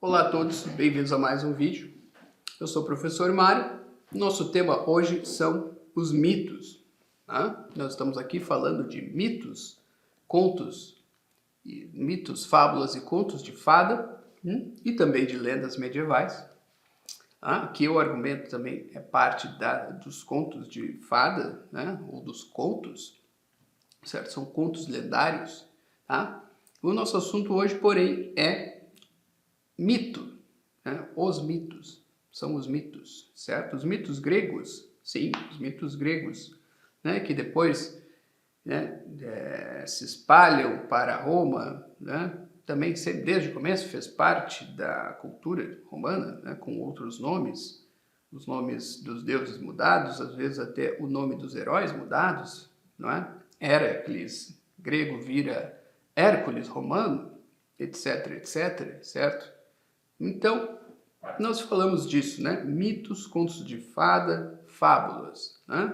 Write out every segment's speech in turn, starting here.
Olá a todos, bem-vindos a mais um vídeo. Eu sou o professor Mário. Nosso tema hoje são os mitos. Tá? Nós estamos aqui falando de mitos, contos, mitos, fábulas e contos de fada e também de lendas medievais. Aqui o argumento também é parte dos contos de fada, né? Ou dos contos, certo? São contos lendários. Tá? O nosso assunto hoje, porém, é mito, né? Os mitos, são os mitos, certo? Os mitos gregos, sim, os mitos gregos, né? Que depois, né, se espalham para Roma, né? Também sempre desde o começo fez parte da cultura romana, né? Com outros nomes, os nomes dos deuses mudados, às vezes até o nome dos heróis mudados, não é? Héracles, grego, vira Hércules romano, etc, etc, certo? Então, nós falamos disso, né? Mitos, contos de fada, fábulas, né?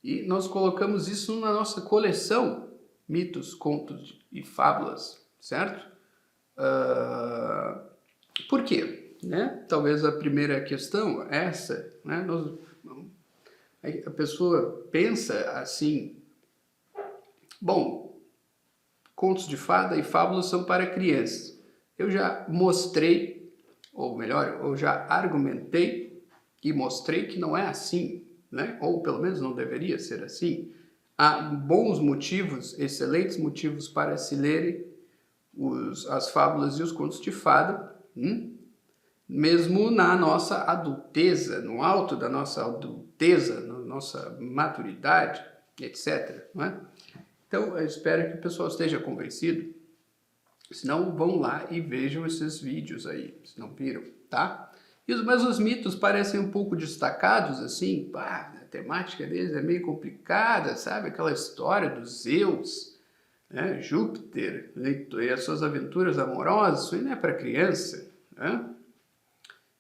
E nós colocamos isso na nossa coleção, mitos, contos e fábulas, certo? Por quê? Né? Talvez a primeira questão é essa, né? A pessoa pensa assim, bom, contos de fada e fábulas são para crianças. Eu já mostrei, ou melhor, eu já argumentei e mostrei que não é assim, né? Ou pelo menos não deveria ser assim. Há bons motivos, excelentes motivos para se lerem as fábulas e os contos de fada, mesmo na nossa adulteza, no alto da nossa adulteza, na nossa maturidade, etc. Não é? Então, eu espero que o pessoal esteja convencido. Se não, vão lá e vejam esses vídeos aí, se não viram, tá? Mas os mitos parecem um pouco destacados, assim, a temática deles é meio complicada, sabe? Aquela história dos Zeus, né? Júpiter, e as suas aventuras amorosas, isso aí não é para criança, né?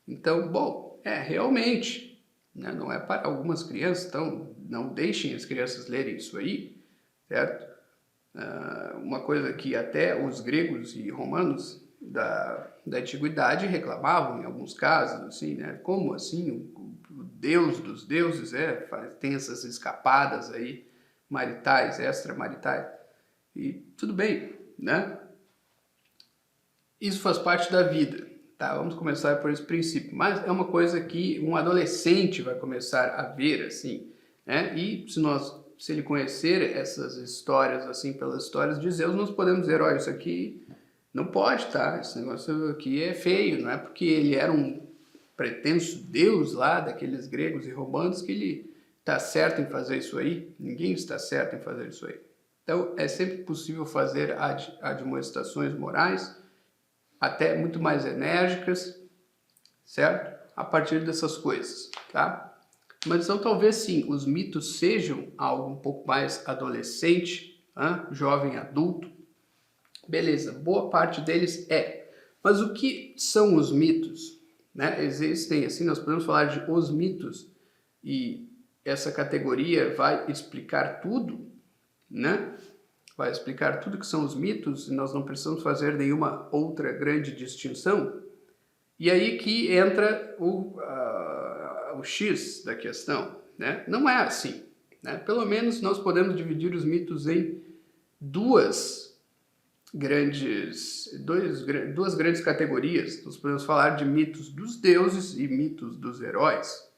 Então, bom, realmente, né? Não é para algumas crianças, então não deixem as crianças lerem isso aí, certo? Uma coisa que até os gregos e romanos da antiguidade reclamavam em alguns casos, assim, né? Como assim o deus dos deuses tem essas escapadas aí maritais, extramaritais, e tudo bem, né? Isso faz parte da vida, tá? Vamos começar por esse princípio, mas é uma coisa que um adolescente vai começar a ver, assim, né? E se ele conhecer essas histórias, assim, pelas histórias de Zeus, nós podemos dizer, olha, isso aqui não pode, tá? Esse negócio aqui é feio, não é porque ele era um pretenso deus lá, daqueles gregos e romanos, que ele está certo em fazer isso aí. Ninguém está certo em fazer isso aí. Então, é sempre possível fazer admoestações morais, até muito mais enérgicas, certo? A partir dessas coisas, tá? Mas então talvez sim, os mitos sejam algo um pouco mais adolescente, jovem adulto. Beleza, boa parte deles é. Mas o que são os mitos? Né? Existem, assim, nós podemos falar de os mitos e essa categoria vai explicar tudo, né? Vai explicar tudo que são os mitos e nós não precisamos fazer nenhuma outra grande distinção. E aí que entra o X da questão, né? Não é assim, né? Pelo menos nós podemos dividir os mitos em duas grandes categorias. Nós podemos falar de mitos dos deuses e mitos dos heróis,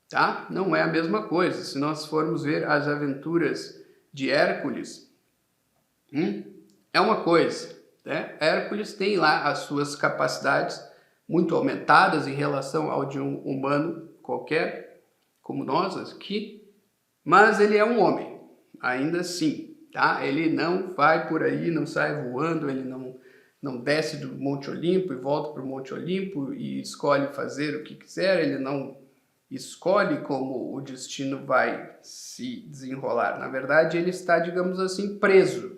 tá? Não é a mesma coisa. Se nós formos ver as aventuras de Hércules, é uma coisa, né? Hércules tem lá as suas capacidades muito aumentadas em relação ao de um humano qualquer, como nós aqui, mas ele é um homem, ainda assim, tá? Ele não vai por aí, não sai voando, ele não desce do Monte Olimpo e volta para o Monte Olimpo e escolhe fazer o que quiser, ele não escolhe como o destino vai se desenrolar. Na verdade, ele está, digamos assim, preso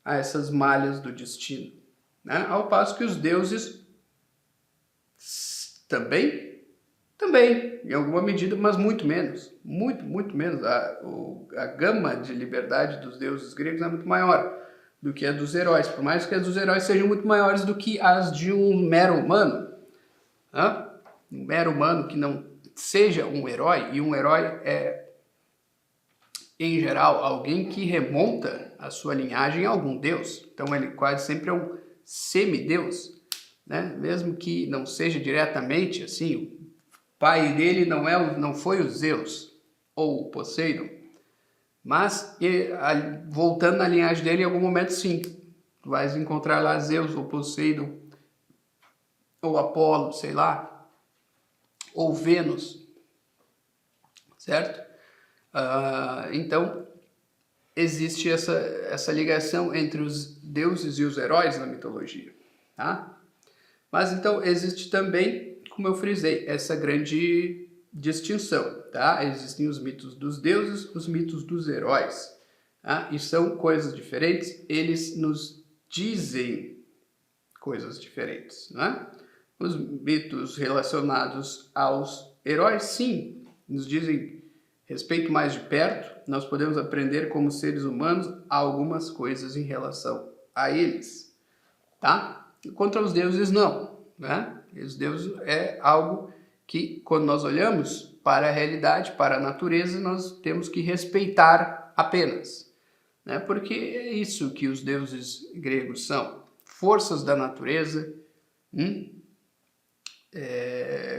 a essas malhas do destino, né? Ao passo que os deuses também, em alguma medida, mas muito menos, muito menos. A gama de liberdade dos deuses gregos é muito maior. do que a dos heróis, por mais que as dos heróis sejam muito maiores do que as de um mero humano. Né? Um mero humano que não seja um herói, e um herói é, em geral, alguém que remonta a sua linhagem a algum deus. Então ele quase sempre é um semideus, né? Mesmo que não seja diretamente assim, o pai dele não foi o Zeus ou o Poseidon, mas voltando na linhagem dele, em algum momento sim, tu vais encontrar lá Zeus ou Poseidon ou Apolo, sei lá, ou Vênus, certo? Então existe essa ligação entre os deuses e os heróis na mitologia, tá? Mas então existe também, como eu frisei, essa grande distinção, tá? Existem os mitos dos deuses, os mitos dos heróis, tá? E são coisas diferentes, eles nos dizem coisas diferentes, né? Os mitos relacionados aos heróis, sim, nos dizem respeito mais de perto, nós podemos aprender como seres humanos algumas coisas em relação a eles, tá? Contra os deuses, não, né? Os deuses é algo que, quando nós olhamos para a realidade, para a natureza, nós temos que respeitar apenas, né? Porque é isso que os deuses gregos são, forças da natureza,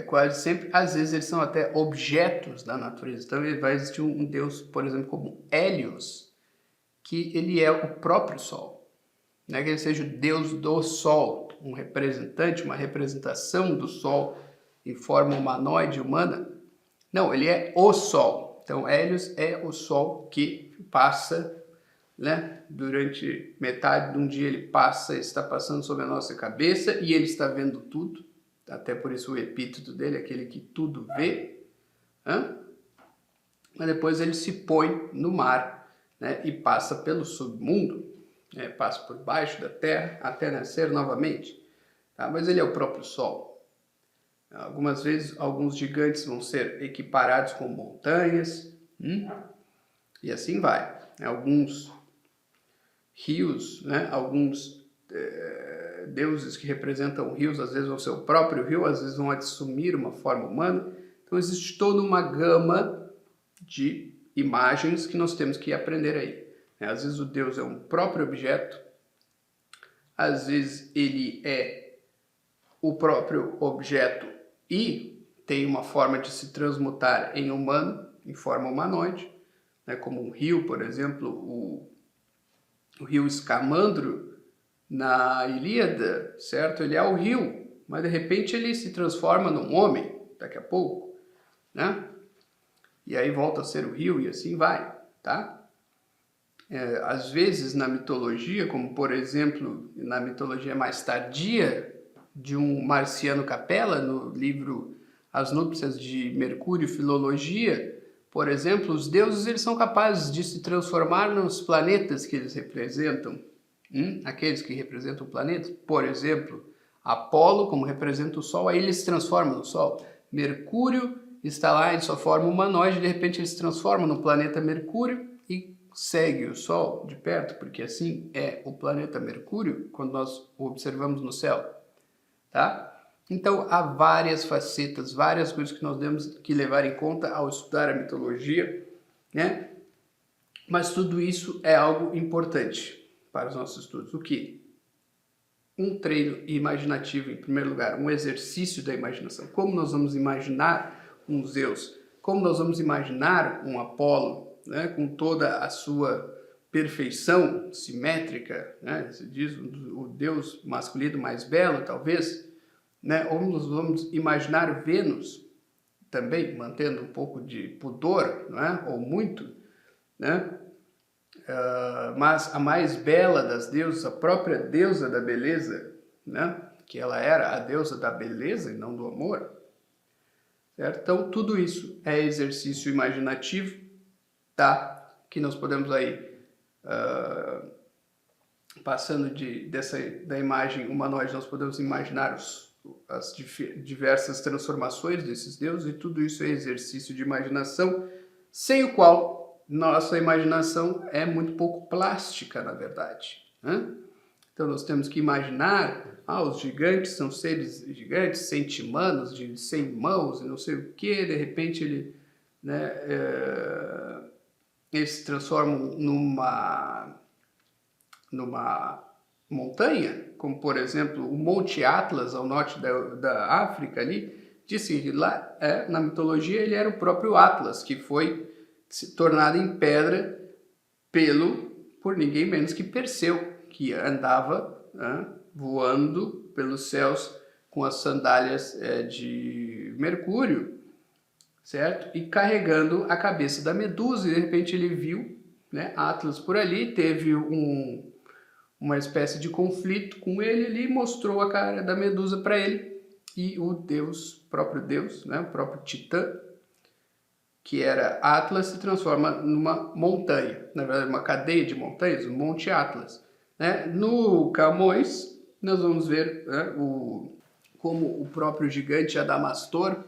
quase sempre, às vezes eles são até objetos da natureza. Então vai existir um deus, por exemplo, como Hélios, que ele é o próprio Sol. Não é que ele seja o deus do Sol, um representante, uma representação do Sol em forma humanoide humana. Não, ele é o Sol. Então Hélios é o Sol que passa, né? Durante metade de um dia ele está passando sobre a nossa cabeça e ele está vendo tudo. Até por isso o epíteto dele, aquele que tudo vê. Mas depois ele se põe no mar, né? E passa pelo submundo, né? Passa por baixo da terra até nascer novamente. Tá? Mas ele é o próprio Sol. Algumas vezes alguns gigantes vão ser equiparados com montanhas, e assim vai. Alguns rios, né? Alguns deuses que representam rios, às vezes vão ser o próprio rio, às vezes vão assumir uma forma humana. Então existe toda uma gama de imagens que nós temos que aprender aí. Às vezes o Deus é um próprio objeto, às vezes ele é o próprio objeto e tem uma forma de se transmutar em humano, em forma humanoide, né? Como um rio, por exemplo, o rio Escamandro na Ilíada, certo? Ele é o rio, mas de repente ele se transforma num homem, daqui a pouco, né? E aí volta a ser o rio e assim vai, tá? Às vezes na mitologia, como por exemplo na mitologia mais tardia de um Marciano Capella, no livro As Núpcias de Mercúrio, Filologia, por exemplo, os deuses eles são capazes de se transformar nos planetas que eles representam. Aqueles que representam planetas, por exemplo, Apolo, como representa o Sol, aí ele se transforma no Sol. Mercúrio está lá em sua forma humanoide, de repente ele se transforma no planeta Mercúrio e segue o Sol de perto, porque assim é o planeta Mercúrio quando nós o observamos no céu, tá? Então há várias facetas, várias coisas que nós temos que levar em conta ao estudar a mitologia, né? Mas tudo isso é algo importante para os nossos estudos. O que? Um treino imaginativo, em primeiro lugar, um exercício da imaginação. Como nós vamos imaginar um Zeus? Como nós vamos imaginar um Apolo, né? Com toda a sua perfeição simétrica, né? Se diz o deus masculino mais belo, talvez, né? Ou nós vamos imaginar Vênus, também mantendo um pouco de pudor, não é? Ou muito, né? Mas a mais bela das deusas, a própria deusa da beleza, né? Que ela era a deusa da beleza e não do amor, certo? Então tudo isso é exercício imaginativo, tá? Que nós podemos aí passando da imagem humanoide, nós podemos imaginar as diversas transformações desses deuses, e tudo isso é exercício de imaginação, sem o qual nossa imaginação é muito pouco plástica, na verdade. né? Então nós temos que imaginar, os gigantes são seres gigantes, centimanos, de 100 mãos, e não sei o que, de repente eles se transformam numa montanha, como por exemplo o Monte Atlas ao norte da África ali, disse que lá na mitologia ele era o próprio Atlas, que foi se tornado em pedra por ninguém menos que Perseu, que andava voando pelos céus com as sandálias de Mercúrio, certo? E carregando a cabeça da Medusa, e de repente ele viu, né, Atlas por ali, teve uma espécie de conflito com ele ali, mostrou a cara da Medusa para ele, e o próprio Deus, né, o próprio Titã, que era Atlas, se transforma numa montanha, na verdade uma cadeia de montanhas, o Monte Atlas, né? No Camões, nós vamos ver, né, como o próprio gigante Adamastor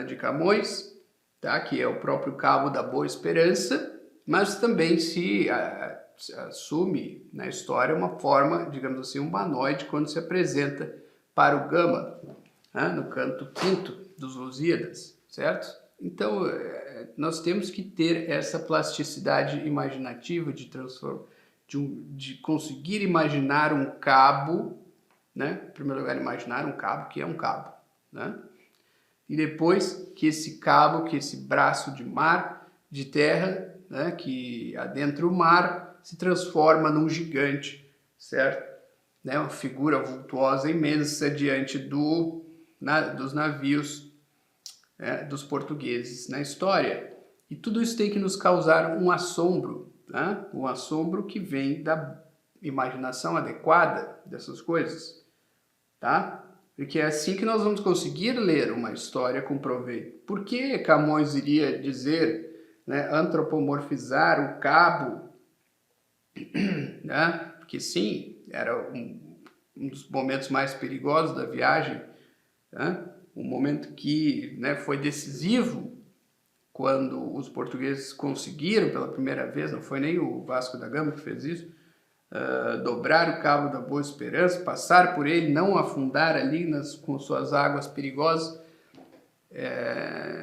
de Camões, tá? Que é o próprio Cabo da Boa Esperança, mas também se assume na história uma forma, digamos assim, humanoide quando se apresenta para o Gama, né? No canto quinto dos Lusíadas, certo? Então, nós temos que ter essa plasticidade imaginativa de conseguir imaginar um cabo, né? Em primeiro lugar, imaginar um cabo, que é um cabo, né? E depois que esse cabo, que esse braço de mar, de terra, né, que adentra o mar, se transforma num gigante, certo? Né? Uma figura vultuosa imensa diante dos navios, dos portugueses na história. E tudo isso tem que nos causar um assombro, né? Um assombro que vem da imaginação adequada dessas coisas, tá? Porque é assim que nós vamos conseguir ler uma história com proveito. Por que Camões iria dizer, né, antropomorfizar o cabo? Né? Porque sim, era um dos momentos mais perigosos da viagem, né? Um momento que, né, foi decisivo quando os portugueses conseguiram pela primeira vez, não foi nem o Vasco da Gama que fez isso, dobrar o Cabo da Boa Esperança, passar por ele, não afundar ali com suas águas perigosas.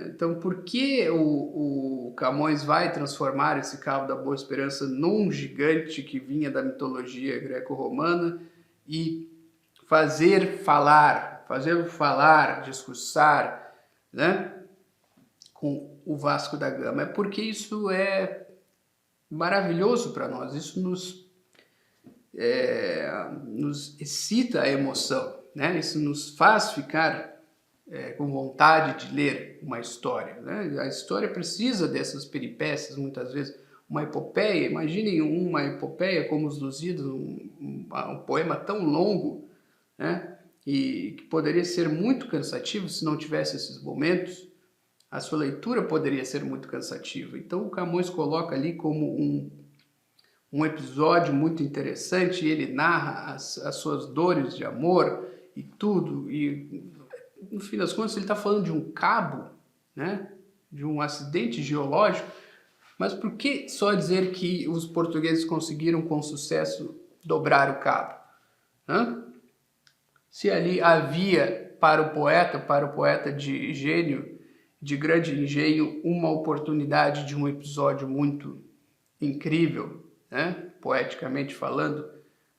Então, por que o Camões vai transformar esse Cabo da Boa Esperança num gigante que vinha da mitologia greco-romana e fazê-lo falar, discursar, né, com o Vasco da Gama? É porque isso é maravilhoso para nós, isso nos excita a emoção, né? Isso nos faz ficar com vontade de ler uma história, né? A história precisa dessas peripécias, muitas vezes. Uma epopeia, imaginem uma epopeia como os Lusíadas, um poema tão longo, né? E que poderia ser muito cansativo se não tivesse esses momentos. A sua leitura poderia ser muito cansativa. Então o Camões coloca ali como um episódio muito interessante, ele narra as suas dores de amor e tudo, e no fim das contas ele está falando de um cabo, né? De um acidente geológico, mas por que só dizer que os portugueses conseguiram com sucesso dobrar o cabo? Hã? Se ali havia para o poeta de gênio, de grande engenho, uma oportunidade de um episódio muito incrível, né? Poeticamente falando,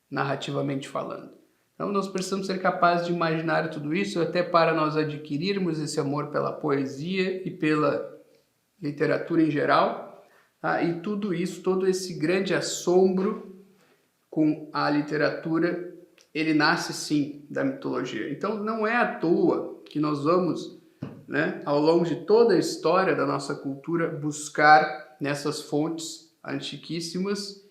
narrativamente falando. Então nós precisamos ser capazes de imaginar tudo isso, até para nós adquirirmos esse amor pela poesia e pela literatura em geral, tá? E tudo isso, todo esse grande assombro com a literatura, ele nasce sim da mitologia. Então não é à toa que nós vamos, né, ao longo de toda a história da nossa cultura, buscar nessas fontes antiquíssimas,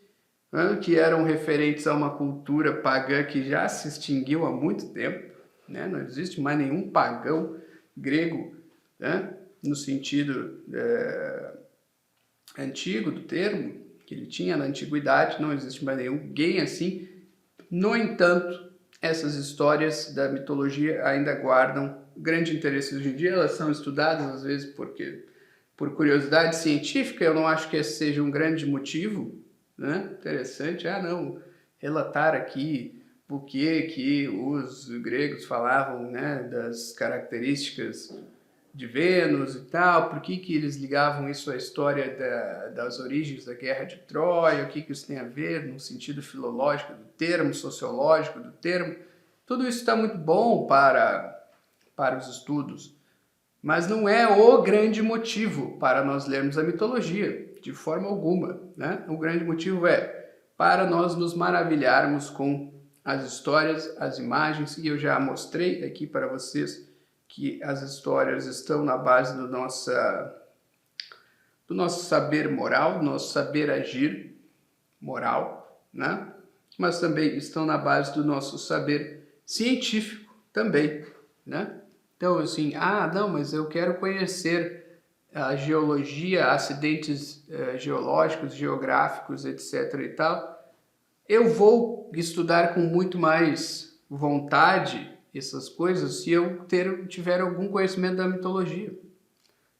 né, que eram referentes a uma cultura pagã que já se extinguiu há muito tempo, né? Não existe mais nenhum pagão grego, né, no sentido antigo do termo, que ele tinha na antiguidade, não existe mais ninguém assim. No entanto, essas histórias da mitologia ainda guardam grande interesse hoje em dia. Elas são estudadas às vezes por curiosidade científica. Eu não acho que esse seja um grande motivo, né? Interessante. Não, relatar aqui o que os gregos falavam, né, das características de Vênus e tal, por que eles ligavam isso à história das origens da Guerra de Troia, o que isso tem a ver no sentido filológico do termo, sociológico do termo. Tudo isso está muito bom para os estudos, mas não é o grande motivo para nós lermos a mitologia, de forma alguma, né? O grande motivo é para nós nos maravilharmos com as histórias, as imagens, e eu já mostrei aqui para vocês que as histórias estão na base do nosso saber moral, do nosso saber agir moral, né? Mas também estão na base do nosso saber científico também, né? Então, assim, não, mas eu quero conhecer a geologia, acidentes geológicos, geográficos, etc. e tal. Eu vou estudar com muito mais vontade essas coisas se eu tiver algum conhecimento da mitologia,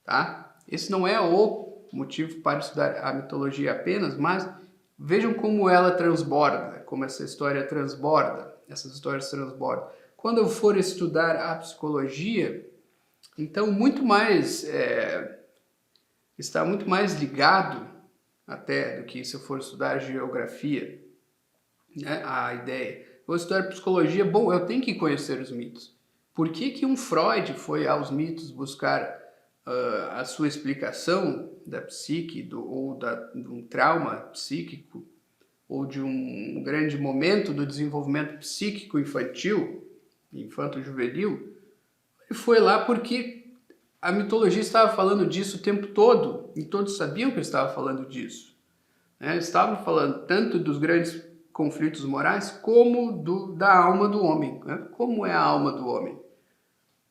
tá? Esse não é o motivo para estudar a mitologia apenas, mas vejam como ela transborda, como essa história transborda, essas histórias transbordam. Quando eu for estudar a psicologia, então está muito mais ligado até do que se eu for estudar geografia, né? A ideia. Vou estudar psicologia, bom, eu tenho que conhecer os mitos. Por que um Freud foi aos mitos buscar a sua explicação da psique ou de um trauma psíquico ou de um grande momento do desenvolvimento psíquico infantil, infanto-juvenil? Ele foi lá porque a mitologia estava falando disso o tempo todo e todos sabiam que ele estava falando disso, né? Estavam falando tanto dos grandes conflitos morais como da alma do homem, né? Como é a alma do homem,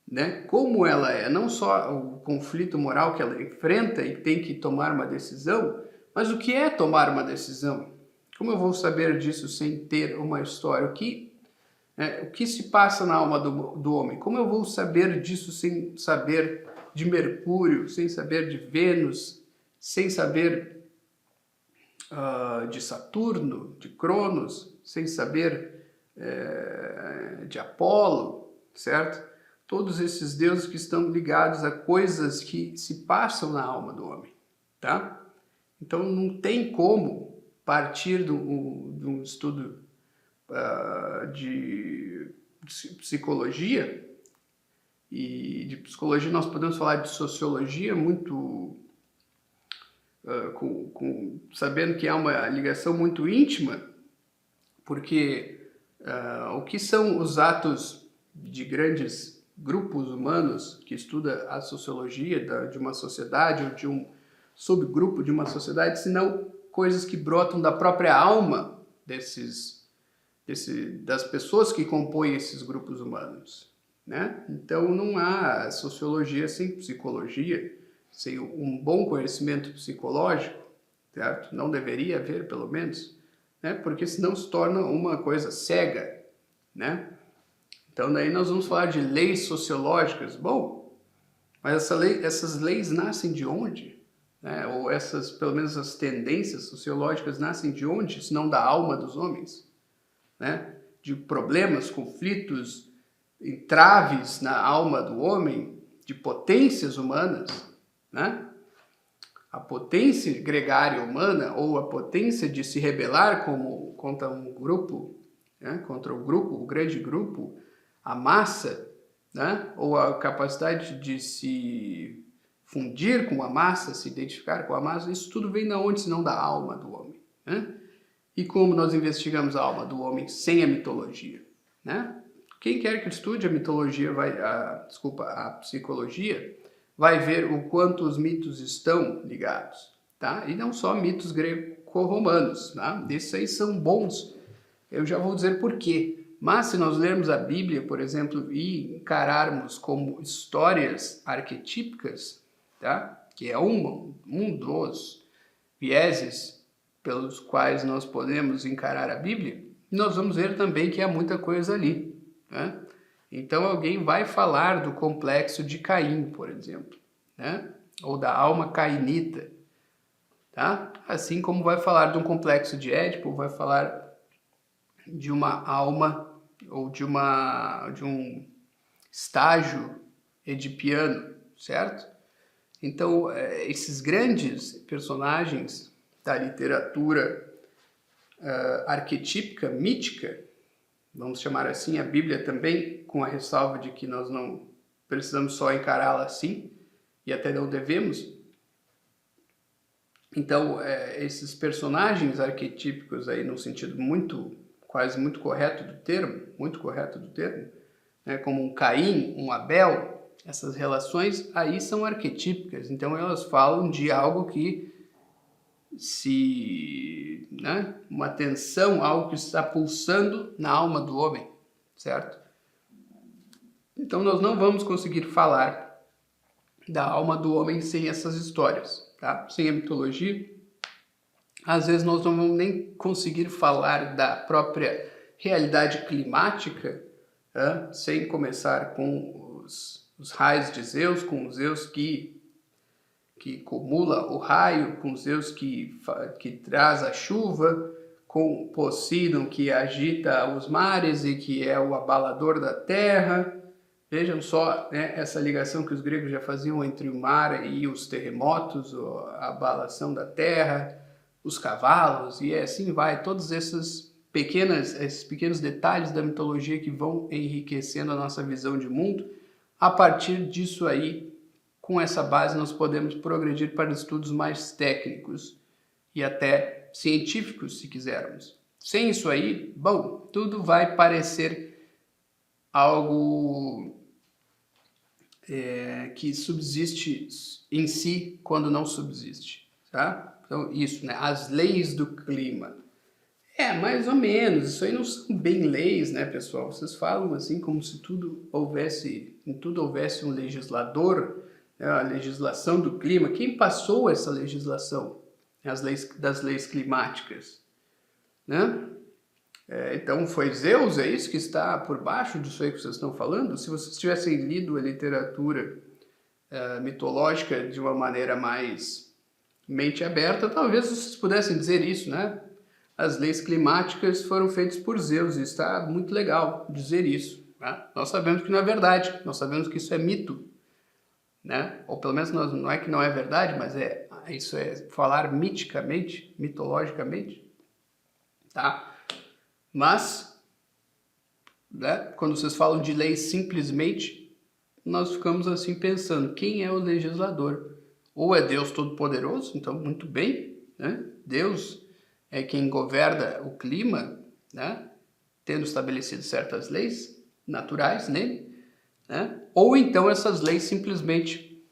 né? Como ela é, não só o conflito moral que ela enfrenta e tem que tomar uma decisão, mas o que é tomar uma decisão? Como eu vou saber disso sem ter uma história? O que se passa na alma do homem? Como eu vou saber disso sem saber de Mercúrio, sem saber de Vênus, sem saber de Saturno, de Cronos, sem saber de Apolo, certo? Todos esses deuses que estão ligados a coisas que se passam na alma do homem, tá? Então não tem como partir de um estudo de psicologia, e de psicologia nós podemos falar de sociologia muito sabendo que há uma ligação muito íntima, porque o que são os atos de grandes grupos humanos que estuda a sociologia de uma sociedade ou de um subgrupo de uma sociedade, senão coisas que brotam da própria alma das pessoas que compõem esses grupos humanos, né? Então não há sociologia sem psicologia, sem um bom conhecimento psicológico, certo? Não deveria haver, pelo menos, né? Porque senão se torna uma coisa cega, né? Então daí nós vamos falar de leis sociológicas. Bom, mas essas leis nascem de onde? Né? Ou pelo menos as tendências sociológicas nascem de onde? Se não da alma dos homens, né? De problemas, conflitos, entraves na alma do homem, de potências humanas, né? A potência gregária humana ou a potência de se rebelar contra um grupo, né? Contra o grande grupo, a massa, né? Ou a capacidade de se fundir com a massa, se identificar com a massa, isso tudo vem da onde, senão da alma do homem, né? E como nós investigamos a alma do homem sem a mitologia, né? Quem quer que estude a mitologia, a psicologia, vai ver o quanto os mitos estão ligados, tá? E não só mitos greco-romanos, tá? Esses aí são bons, eu já vou dizer por quê. Mas se nós lermos a Bíblia, por exemplo, e encararmos como histórias arquetípicas, tá? Que é um dos vieses pelos quais nós podemos encarar a Bíblia, nós vamos ver também que há muita coisa ali, né? Então alguém vai falar do complexo de Caim, por exemplo, né? Ou da alma cainita, tá? Assim como vai falar de um complexo de Édipo, vai falar de uma alma ou de um estágio edipiano, certo? Então, esses grandes personagens da literatura arquetípica, mítica, vamos chamar assim, a Bíblia também, com a ressalva de que nós não precisamos só encará-la assim, e até não devemos. Então, esses personagens arquetípicos aí, no sentido quase muito correto do termo, né, como um Caim, um Abel, essas relações aí são arquetípicas. Então, elas falam de algo que né, uma tensão, algo que está pulsando na alma do homem, certo? Então, nós não vamos conseguir falar da alma do homem sem essas histórias, tá? Sem a mitologia. Às vezes nós não vamos nem conseguir falar da própria realidade climática, sem começar com os raios de Zeus, com o Zeus que acumula o raio, com Zeus que traz a chuva, com Poseidon que agita os mares e que é o abalador da terra. Vejam só, né, essa ligação que os gregos já faziam entre o mar e os terremotos, a abalação da terra, os cavalos, e assim vai. Todos esses pequenos detalhes da mitologia que vão enriquecendo a nossa visão de mundo. A partir disso aí, com essa base, nós podemos progredir para estudos mais técnicos e até científicos, se quisermos. Sem isso aí, bom, tudo vai parecer algo que subsiste em si quando não subsiste, tá? Então, isso, né? As leis do clima. Mais ou menos. Isso aí não são bem leis, né, pessoal? Vocês falam assim como se em tudo houvesse um legislador, né? A legislação do clima. Quem passou essa legislação? As leis das leis climáticas, né? Então foi Zeus, é isso que está por baixo disso aí que vocês estão falando? Se vocês tivessem lido a literatura mitológica de uma maneira mais mente aberta, talvez vocês pudessem dizer isso, né? As leis climáticas foram feitas por Zeus, e está muito legal dizer isso, né? Nós sabemos que não é verdade, nós sabemos que isso é mito, né? Ou pelo menos não é que não é verdade, mas isso é falar miticamente, mitologicamente, tá? Mas, né, quando vocês falam de leis simplesmente, nós ficamos assim pensando, quem é o legislador? Ou é Deus Todo-Poderoso, então muito bem, né? Deus é quem governa o clima, né? Tendo estabelecido certas leis naturais nele, né? Ou então essas leis simplesmente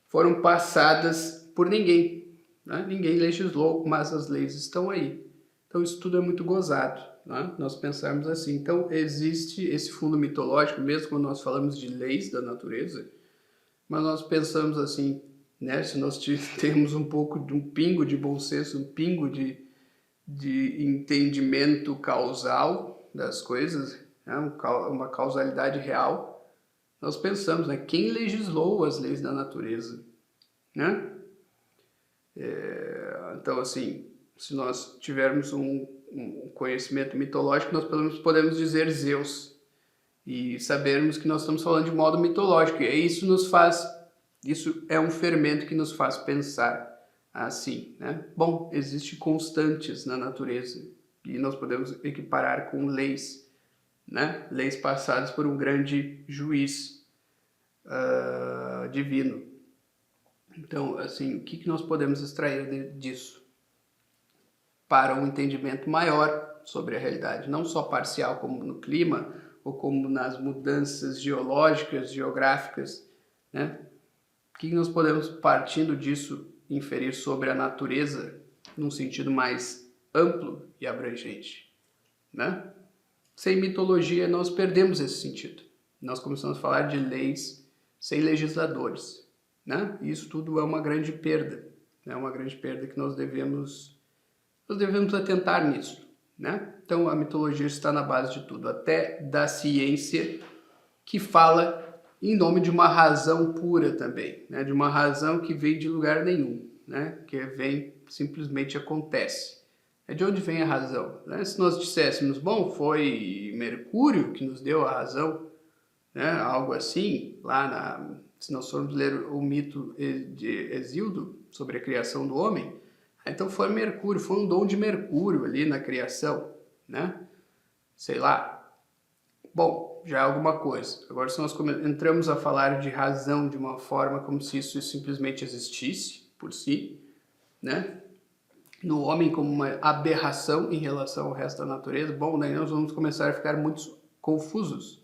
foram passadas por ninguém, né? Ninguém legislou, mas as leis estão aí. Então isso tudo é muito gozado, né? Nós pensarmos assim. Então existe esse fundo mitológico, mesmo quando nós falamos de leis da natureza, mas nós pensamos assim, né? Se nós temos um pingo de bom senso, um pingo de entendimento causal das coisas, né? Uma causalidade real, nós pensamos, né? Quem legislou as leis da natureza, né? Então assim, se nós tivermos um conhecimento mitológico, nós pelo menos podemos dizer Zeus e sabermos que nós estamos falando de modo mitológico. E isso é um fermento que nos faz pensar assim, né? Bom, existem constantes na natureza e nós podemos equiparar com leis, né? Leis passadas por um grande juiz divino. Então, assim, o que nós podemos extrair disso? Para um entendimento maior sobre a realidade, não só parcial como no clima ou como nas mudanças geológicas, geográficas, né? O que nós podemos, partindo disso, inferir sobre a natureza num sentido mais amplo e abrangente, né? Sem mitologia, nós perdemos esse sentido. Nós começamos a falar de leis sem legisladores, né? E isso tudo é uma grande perda, né? Uma grande perda que nós devemos atentar nisso, né? Então a mitologia está na base de tudo, até da ciência, que fala em nome de uma razão pura também, né? De uma razão que vem de lugar nenhum, né? Que simplesmente acontece, É de onde vem a razão, né? Se nós disséssemos, bom, foi Mercúrio que nos deu a razão, né? Algo assim, se nós formos ler o mito de Hesíodo sobre a criação do homem, então foi Mercúrio, foi um dom de Mercúrio ali na criação, né? Sei lá. Bom, já é alguma coisa. Agora, se nós entramos a falar de razão de uma forma como se isso simplesmente existisse por si, né? No homem como uma aberração em relação ao resto da natureza, bom, daí nós vamos começar a ficar muito confusos,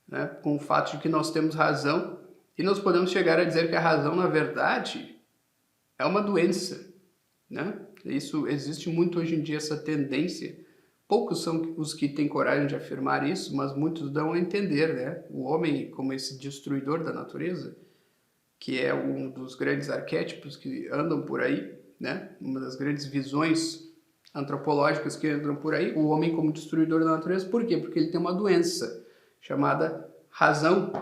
né? Com o fato de que nós temos razão e nós podemos chegar a dizer que a razão, na verdade, é uma doença, né? Isso existe muito hoje em dia, essa tendência. Poucos são os que têm coragem de afirmar isso, mas muitos dão a entender, né? O homem como esse destruidor da natureza, que é um dos grandes arquétipos que andam por aí, né? Uma das grandes visões antropológicas que andam por aí, o homem como destruidor da natureza. Por quê? Porque ele tem uma doença chamada razão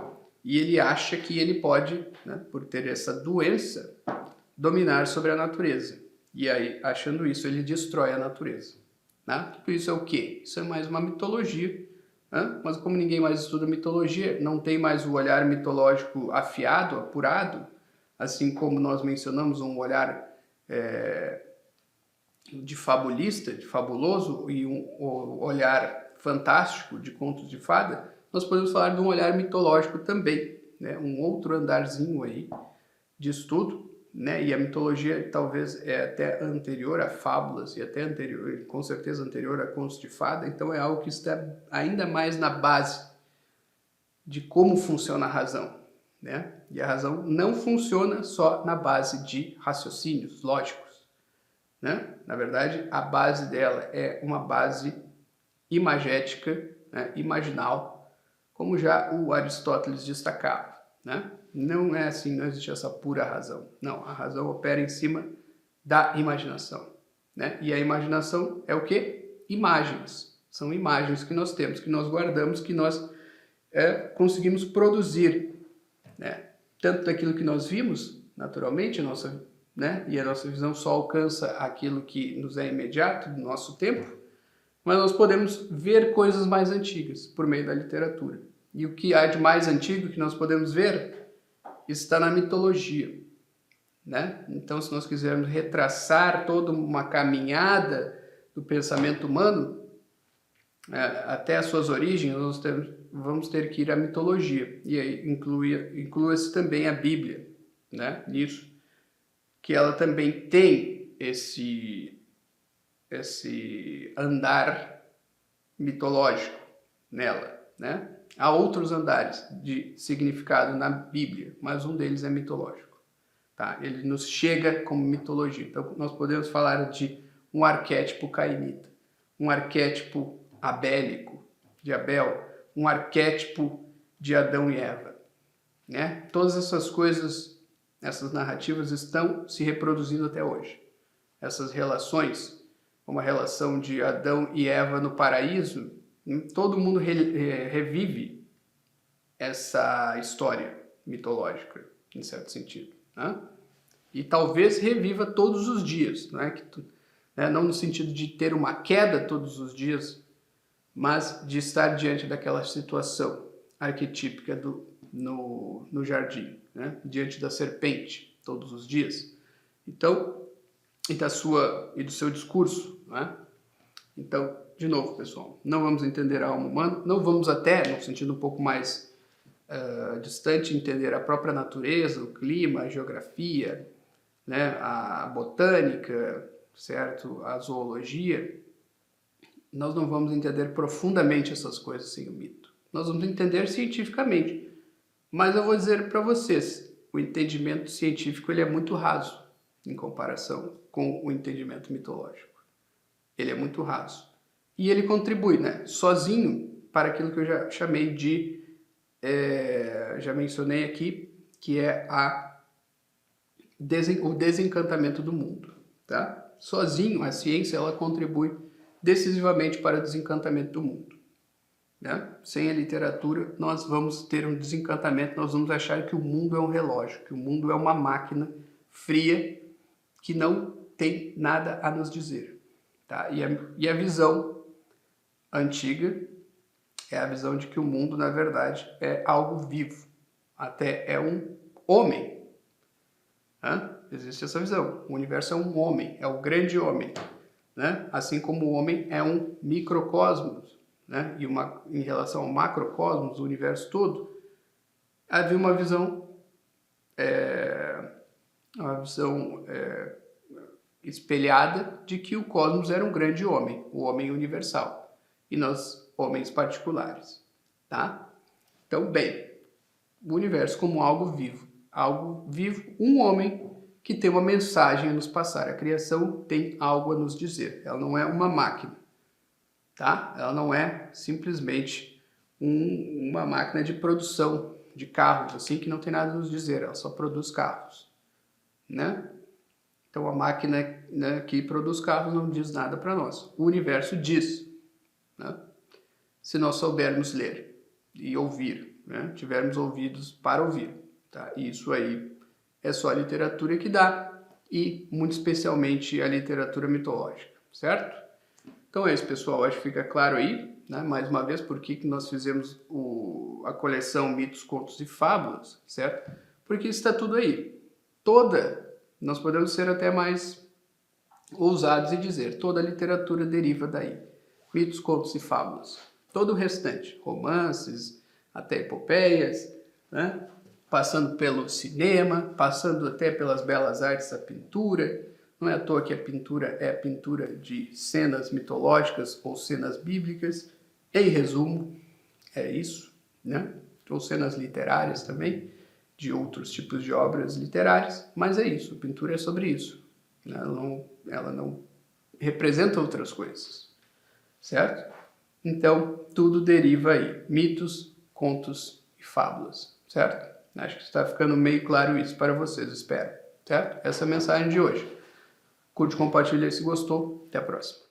e ele acha que ele pode, né, por ter essa doença, dominar sobre a natureza. E aí, achando isso, ele destrói a natureza. Né? Tudo isso é o quê? Isso é mais uma mitologia. Né? Mas como ninguém mais estuda mitologia, não tem mais o olhar mitológico afiado, apurado, assim como nós mencionamos um olhar de fabulista, de fabuloso, e um olhar fantástico de contos de fada, nós podemos falar de um olhar mitológico também, né? Um outro andarzinho aí de estudo, né? E a mitologia talvez é até anterior a fábulas e até anterior, com certeza anterior a contos de fada, então é algo que está ainda mais na base de como funciona a razão, né? E a razão não funciona só na base de raciocínios lógicos, né? Na verdade, a base dela é uma base imagética, né? Imaginal, como já o Aristóteles destacava, né? Não é assim, não existe essa pura razão. Não, a razão opera em cima da imaginação, né? E a imaginação é o quê? Imagens. São imagens que nós temos, que nós guardamos, que nós conseguimos produzir, né? Tanto daquilo que nós vimos, naturalmente, né? E a nossa visão só alcança aquilo que nos é imediato, do nosso tempo, mas nós podemos ver coisas mais antigas por meio da literatura. E o que há de mais antigo que nós podemos ver está na mitologia, né? Então, se nós quisermos retraçar toda uma caminhada do pensamento humano, até as suas origens, nós vamos ter que ir à mitologia. E aí inclui-se também a Bíblia, né? Nisso, que ela também tem esse andar mitológico nela, né? Há outros andares de significado na Bíblia, mas um deles é mitológico, tá? Ele nos chega como mitologia. Então, nós podemos falar de um arquétipo cainita, um arquétipo abélico, de Abel, um arquétipo de Adão e Eva, né? Todas essas coisas, essas narrativas estão se reproduzindo até hoje. Essas relações, como a relação de Adão e Eva no paraíso, todo mundo revive essa história mitológica, em certo sentido, né? E talvez reviva todos os dias, né? Não no sentido de ter uma queda todos os dias, mas de estar diante daquela situação arquetípica no jardim, né? Diante da serpente todos os dias. Então, e do seu discurso, né? Então, de novo, pessoal, não vamos entender a alma humana, não vamos até, no sentido um pouco mais distante, entender a própria natureza, o clima, a geografia, né? A botânica, certo? A zoologia. Nós não vamos entender profundamente essas coisas sem o mito. Nós vamos entender cientificamente. Mas eu vou dizer para vocês, o entendimento científico ele é muito raso em comparação com o entendimento mitológico. Ele é muito raso. E ele contribui, né, sozinho para aquilo que eu já chamei de, já mencionei aqui, que é o desencantamento do mundo. Tá? Sozinho, a ciência ela contribui decisivamente para o desencantamento do mundo. Né? Sem a literatura, nós vamos ter um desencantamento, nós vamos achar que o mundo é um relógio, que o mundo é uma máquina fria que não tem nada a nos dizer. tá? E a visão antiga é a visão de que o mundo, na verdade, é algo vivo. Até é um homem. Né? Existe essa visão. O universo é um homem, é o grande homem. Né? Assim como o homem é um microcosmos. Né? E em relação ao macrocosmos, o universo todo, havia uma visão espelhada de que o cosmos era um grande homem, o homem universal, e nós, homens particulares. Tá? Então, bem, o universo como algo vivo, um homem que tem uma mensagem a nos passar. A criação tem algo a nos dizer, ela não é uma máquina, tá? Ela não é simplesmente uma máquina de produção de carros, assim, que não tem nada a nos dizer, ela só produz carros, né? Então a máquina, né, que produz carros não diz nada para nós. O universo diz, né? Se nós soubermos ler e ouvir, né? Tivermos ouvidos para ouvir, tá? E isso aí é só a literatura que dá, e muito especialmente a literatura mitológica, certo? Então é isso, pessoal, acho que fica claro aí, né? Mais uma vez, por que nós fizemos a coleção Mitos, Contos e Fábulas, certo? Porque está tudo aí. Nós podemos ser até mais ousados e dizer, toda a literatura deriva daí. Mitos, contos e fábulas. Todo o restante, romances, até epopeias, né? Passando pelo cinema, passando até pelas belas artes, a pintura. Não é à toa que a pintura é a pintura de cenas mitológicas ou cenas bíblicas. Em resumo, é isso, né? Ou cenas literárias também, de outros tipos de obras literárias, mas é isso, a pintura é sobre isso. Ela não representa outras coisas, certo? Então, tudo deriva aí, mitos, contos e fábulas, certo? Acho que está ficando meio claro isso para vocês, espero, certo? Essa é a mensagem de hoje. Curte, compartilha se gostou, até a próxima.